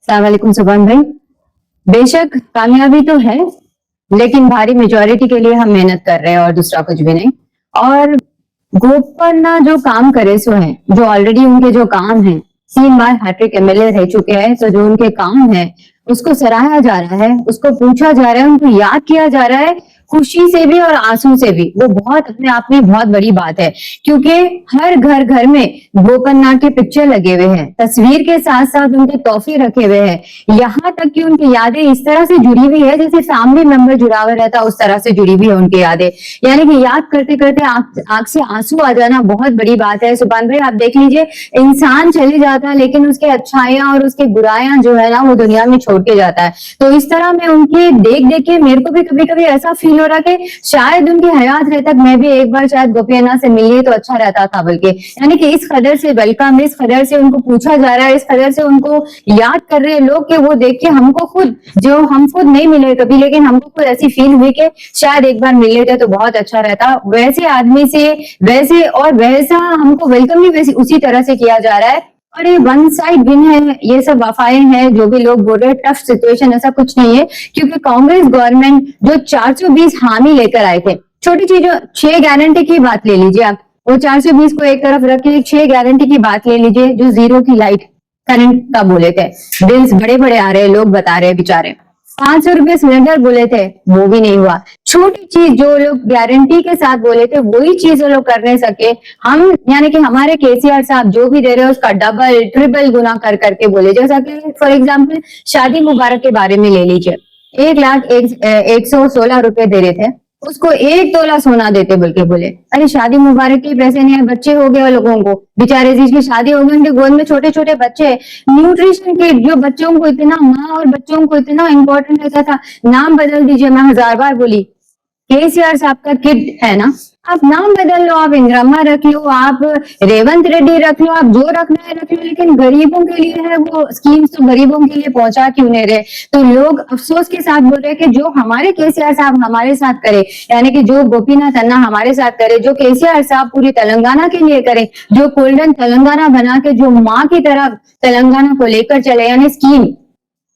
अस्सलाम वालेकुम सुभान भाई। बेशक कामयाबी तो है, लेकिन भारी मेजोरिटी के लिए हम मेहनत कर रहे हैं और दूसरा कुछ भी नहीं। और गोपन्ना जो काम करे सो है, जो ऑलरेडी उनके जो काम है, 3 बार हैट्रिक एमएलए रह चुके हैं, तो जो उनके काम है उसको सराहा जा रहा है, उसको पूछा जा रहा है, उनको याद किया जा रहा है, खुशी से भी और आंसू से भी। वो बहुत अपने आप में बहुत बड़ी बात है, क्योंकि हर घर घर में गोपन्ना के पिक्चर लगे हुए हैं, तस्वीर के साथ साथ उनके तोहफे रखे हुए हैं। यहाँ तक कि उनकी यादें इस तरह से जुड़ी हुई है जैसे फैमिली मेंबर जुड़ा हुआ रहता, उस तरह से जुड़ी हुई है उनकी यादें। यानी कि याद करते करते आंख से आंसू आ जाना बहुत बड़ी बात है। सुभान भाई आप देख लीजिए, इंसान चले जाता है लेकिन उसके अच्छाइयां और उसके बुराइयां जो है ना वो दुनिया में छोड़ के जाता है। तो इस तरह में उनके देख देख के मेरे को भी कभी कभी ऐसा फील हो रहा कि शायद उनकी हयात रहे तक मैं भी एक बार शायद गोपी अन्ना से मिली तो अच्छा रहता था। बल्कि यानी कि इस कदर से वेलकम, इस कदर से उनको पूछा जा रहा है, इस कदर से उनको याद कर रहे हैं लोग कि वो देख के हमको खुद, जो हम खुद नहीं मिले कभी, लेकिन हमको खुद ऐसी फील हुई कि शायद एक बार मिल लेते तो बहुत अच्छा रहता। वैसे आदमी से वैसे और वैसा हमको वेलकम भी वैसे उसी तरह से किया जा रहा है। और ये वन साइड विन है, ये सब वफाएं हैं जो भी लोग बोल रहे हैं। टफ सिचुएशन ऐसा कुछ नहीं है, क्योंकि कांग्रेस गवर्नमेंट जो 420 हामी लेकर आए थे, छोटी चीजों 6 गारंटी की बात ले लीजिए आप, वो 420 को एक तरफ रख के 6 गारंटी की बात ले लीजिए, जो 0 की लाइट करंट का बोले थे, बिल्स बड़े बड़े आ रहे हैं, लोग बता रहे हैं बेचारे। 500 रुपए सिलेंडर बोले थे, वो भी नहीं हुआ। छोटी चीज जो लोग गारंटी के साथ बोले थे वही चीज वो लोग कर नहीं सके। हम यानी कि हमारे केसीआर साहब जो भी दे रहे हैं उसका डबल ट्रिपल गुना कर करके बोले। जैसा कि फॉर एग्जाम्पल शादी मुबारक के बारे में ले लीजिए, 1,116 रुपए दे रहे थे, उसको 1 तोला सोना देते बोल के बोले अरे शादी मुबारक के पैसे नहीं है, बच्चे हो गए लोगों को, बेचारे जिसकी शादी हो गई उनके गोद में छोटे छोटे बच्चे, न्यूट्रिशन किट जो बच्चों को इतना, माँ और बच्चों को इतना इंपॉर्टेंट रहता था। नाम बदल दीजिए, मैं 1000 बार बोली, केसीआर साहब का किट है ना, आप नाम बदल लो, आप इंदिराम्मा रख लो, आप रेवंत रेड्डी रख लो, आप जो रखना है रख लो, लेकिन गरीबों के लिए है वो स्कीम्स, तो गरीबों के लिए पहुंचा क्यों नहीं रहे। तो लोग अफसोस के साथ बोल रहे हैं कि जो हमारे केसीआर साहब हमारे साथ करे, यानी कि जो गोपीनाथ अन्ना हमारे साथ करे, जो केसीआर साहब पूरी तेलंगाना के लिए करे, जो गोल्डन तेलंगाना बना के जो माँ की तरह तेलंगाना को लेकर चले, यानी स्कीम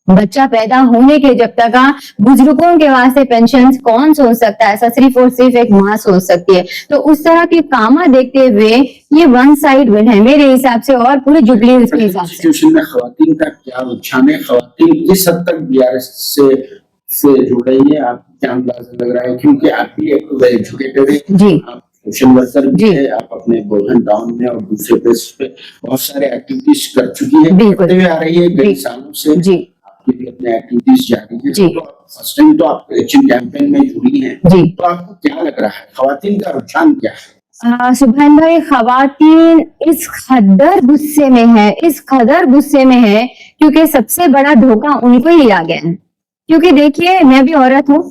बच्चा पैदा होने के जब तक बुजुर्गों के वास्ते पेंशन कौन सोच सकता है, ऐसा सिर्फ और सिर्फ एक माँ सोच सकती है। तो उस तरह के कामा देखते हुए ये वन साइड विन है मेरे हिसाब से, और पूरे जुबली हिल्स के हिसाब से। में खवातीन का क्या रुझान है, खवातीन किस हद तक बीआरएस से जुड़ रही है, आपको क्या अंदाजा लग रहा है? क्योंकि आप भी एक वेल एजुकेटेड है जी, आप सोशल वर्कर भी है, आप अपने गोल्डन टाउन में और दूसरे प्लेस पे बहुत सारे एक्टिविटीज कर चुकी है, करते हुए आ रही है कई सालों से जी, भी अपने एक्टिविटीज जारी है जी। तो फर्स्ट टाइम तो आप इलेक्शन कैंपेन में जुड़ी हैं जी, तो आपको क्या लग रहा है, खवातीन का रुझान क्या है? सुभान भाई, खवातीन इस कदर गुस्से में है, इस कदर गुस्से में है, क्योंकि सबसे बड़ा धोखा उनको ही आ गया है। क्योंकि देखिए मैं भी औरत हूँ,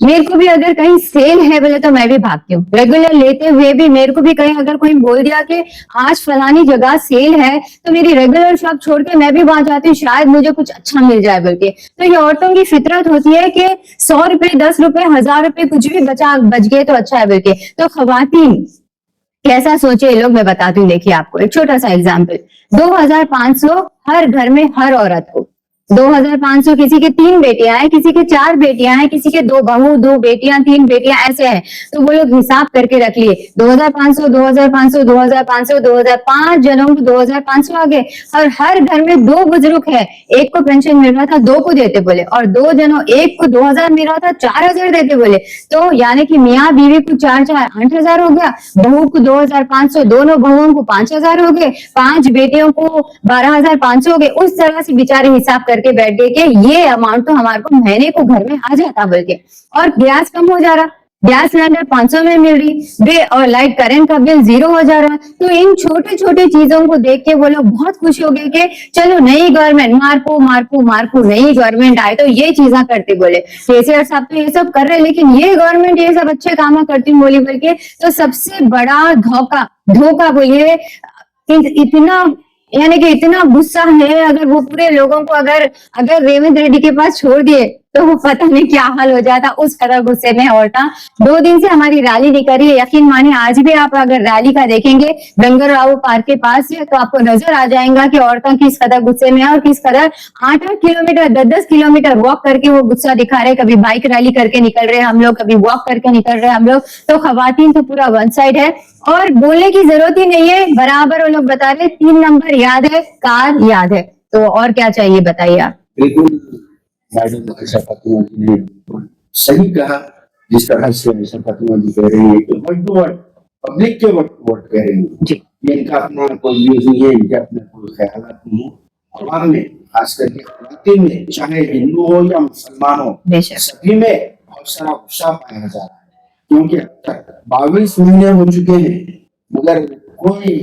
मेरे को भी अगर कहीं सेल है बोले तो मैं भी भागती हूँ, रेगुलर लेते हुए भी मेरे को भी कहीं अगर कोई बोल दिया कि आज फलानी जगह सेल है तो मेरी रेगुलर शॉप छोड़ के मैं भी वहां जाती हूँ, शायद मुझे कुछ अच्छा मिल जाए बोल के। तो ये औरतों की फितरत होती है कि 100 रुपए, 10 रुपए, 1000 रुपए कुछ भी बच गए तो अच्छा है बोल के। तो खवातीन कैसा सोचे ये लोग, मैं बताती हूँ। देखिए आपको एक छोटा सा एग्जाम्पल, 2500 हर घर में हर औरत को, 2500, किसी के 3 बेटियां हैं, किसी के 4 बेटियां हैं, किसी के 2 बहू, 2 बेटियां, 3 बेटियां, ऐसे हैं। तो वो लोग हिसाब करके रख लिए 2500, 2500, 2500, 2005 जनों को 2500 आ गए। और हर घर में 2 बुजुर्ग है, एक को पेंशन मिल रहा था 2 को देते बोले, और 2 जनों, एक को 2000 मिल रहा था 4000 देते बोले। तो यानी कि मियाँ बीवी को 4 8000 हो गया, बहू को 2500, दोनों बहुओं को 5000 हो गए, 5 बेटियों को 12500 हो गए। उस तरह से बेचारे हिसाब करके बैठ गए कि ये अमाउंट तो हमारे को महीने को घर में आ जाता बोल के। और गैस कम हो जा रहा, गैस सिलेंडर 500 में मिल रही, और लाइट करंट का बिल 0 हो जा रहा। तो इन छोटे छोटे चीजों को देख के वो लोग बहुत खुश हो गए कि चलो नई गवर्नमेंट, मारकू नई गवर्नमेंट आए तो ये चीजें करते बोले। केसीआर साहब तो ये सब कर रहे, लेकिन ये गवर्नमेंट ये सब अच्छे काम करती बोली बोल के। तो सबसे बड़ा धोखा बोलिए, इतना यानी कि इतना गुस्सा है, अगर वो पूरे लोगों को अगर रेवंत रेड्डी के पास छोड़ दिए तो वो पता नहीं क्या हाल हो जाता, उस कदर गुस्से में औरता। 2 दिन से हमारी रैली निकल रही है, यकीन मानिए आज भी आप अगर रैली का देखेंगे गंगा राव पार्क के पास से, तो आपको नजर आ जाएगा कि औरतें किस कदर गुस्से में है और किस कदर 8-8 किलोमीटर 10-10 किलोमीटर वॉक करके वो गुस्सा दिखा रहे। कभी बाइक रैली करके निकल रहे हैं हम लोग, कभी वॉक करके निकल रहे हैं हम लोग। तो खवातीन तो पूरा वन साइड है और बोलने की जरूरत ही नहीं है, बराबर वो लोग बता रहे 3 नंबर याद है, कार याद है, तो और क्या चाहिए बताइए आप। बिल्कुल मैडम आयशा फातिमा जी ने बिल्कुल सही कहा, जिस तरह से आयशा फातिमा जी कह रही है कि वर्ड टू वर्ड पब्लिक के वर्ड टू वर्ड कह रही है जी। ये इनका अपना कोई व्यूज नहीं है, इनके अपने कोई ख्यालात नहीं है। अवाम में खास करके खवातीन में, चाहे हिंदू हो या मुसलमान हो, सभी में बहुत सारा गुस्सा पाया जा रहा है, क्योंकि अब तक 22 महीने हो चुके हैं मगर कोई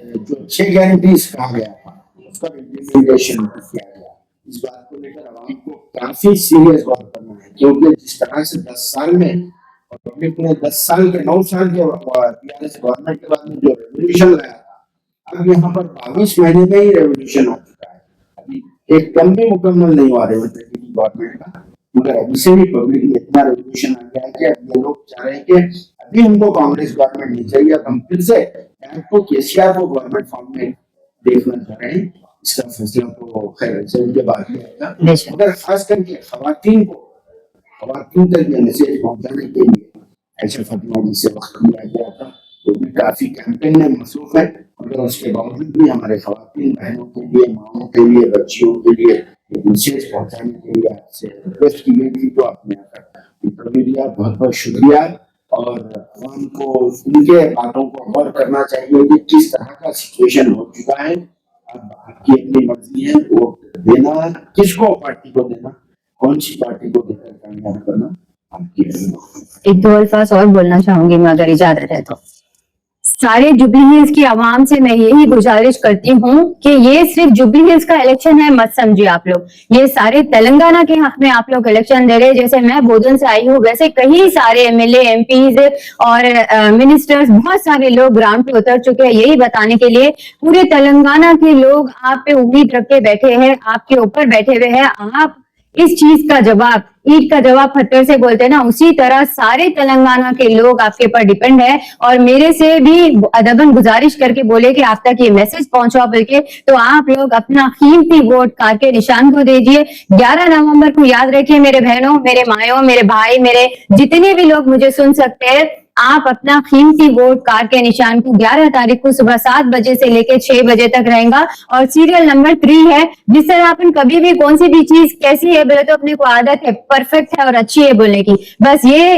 जो 6 गारंटीज कहा गया था उसका इम्प्लीमेंटेशन नहीं किया गया। इस बात को लेकर आवाम को काफी सीरियस गौर करना है, क्योंकि जिस तरह से 10 साल में और पब्लिक ने 10 साल के 9 साल के टीआरएस गवर्नमेंट के बाद में जो रेवोल्यूशन लाया था, अब यहाँ पर 22 महीने में ही रेवोल्यूशन आ चुका है। अभी एक कम भी मुकम्मल नहीं हुआ रेवोल्यूशन गवर्नमेंट का, मगर अभी से भी पब्लिक में इतना रेवोल्यूशन आ गया है कि अब ये लोग चाह रहे हैं कि अभी हमको कांग्रेस गवर्नमेंट नहीं चाहिए, अब हम फिर से को केसीआर को गवर्नमेंट फॉर्म में देखना चाह रहे हैं। इसका फैसला तो खैर जल्द के बाद ही आएगा, मगर खास करके खवातीन तक ये मैसेज पहुंचाने के लिए आयशा फातिमा जी से वक्त लिया गया था, वो भी काफी कैंपेन में मसरूफ है, मगर उसके बावजूद भी हमारे खवातीन बहनों के लिए, माओं के लिए, बच्चियों के लिए एक मैसेज पहुंचाने के लिए आपसे रिक्वेस्ट की गई थी, तो आपने इंटरव्यू दिया, बहुत बहुत शुक्रिया। और आवाम को उनके बातों को गौर करना चाहिए कि किस तरह का सिचुएशन हो चुका है। अब आपकी अपनी मर्जी है वोट देना, किसको पार्टी को देना, कौन सी पार्टी को देकर कामयाब करना आपकी अपनी। एक 2 अल्फाज और बोलना चाहूंगी मैं अगर इजाजत है तो। सारे जुबली हिल्स की आवाम से मैं यही गुजारिश करती हूँ कि ये सिर्फ जुबली हिल्स का इलेक्शन है मत समझिए आप लोग, ये सारे तेलंगाना के हक में आप लोग इलेक्शन दे रहे हैं। जैसे मैं बोधन से आई हूँ, वैसे कई सारे एमएलए, एमपीज और मिनिस्टर्स, बहुत सारे लोग ग्राउंड पे उतर चुके हैं यही बताने के लिए। पूरे तेलंगाना के लोग आप पे उम्मीद रख के बैठे हैं, आपके ऊपर बैठे हुए हैं। आप इस चीज का जवाब, ईद का जवाब पत्थर से बोलते हैं ना, उसी तरह सारे तेलंगाना के लोग आपके ऊपर डिपेंड है। और मेरे से भी अदबन गुजारिश करके बोले कि आप तक ये मैसेज पहुंचाओ बल्कि, तो आप लोग अपना कीमती वोट कार के निशान को दीजिए। 11 नवंबर को याद रखिए मेरे बहनों, मेरे मायों, मेरे भाई, मेरे जितने भी लोग मुझे सुन सकते हैं, आप अपना कीमती वोट कार के निशान को 11 तारीख को सुबह 7 बजे से लेकर 6 बजे तक रहेगा। और सीरियल नंबर 3 है, जिस तरह अपन कभी भी कौन सी भी चीज कैसी है बोले तो अपने को आदत है, परफेक्ट है और अच्छी है बोलने की, बस ये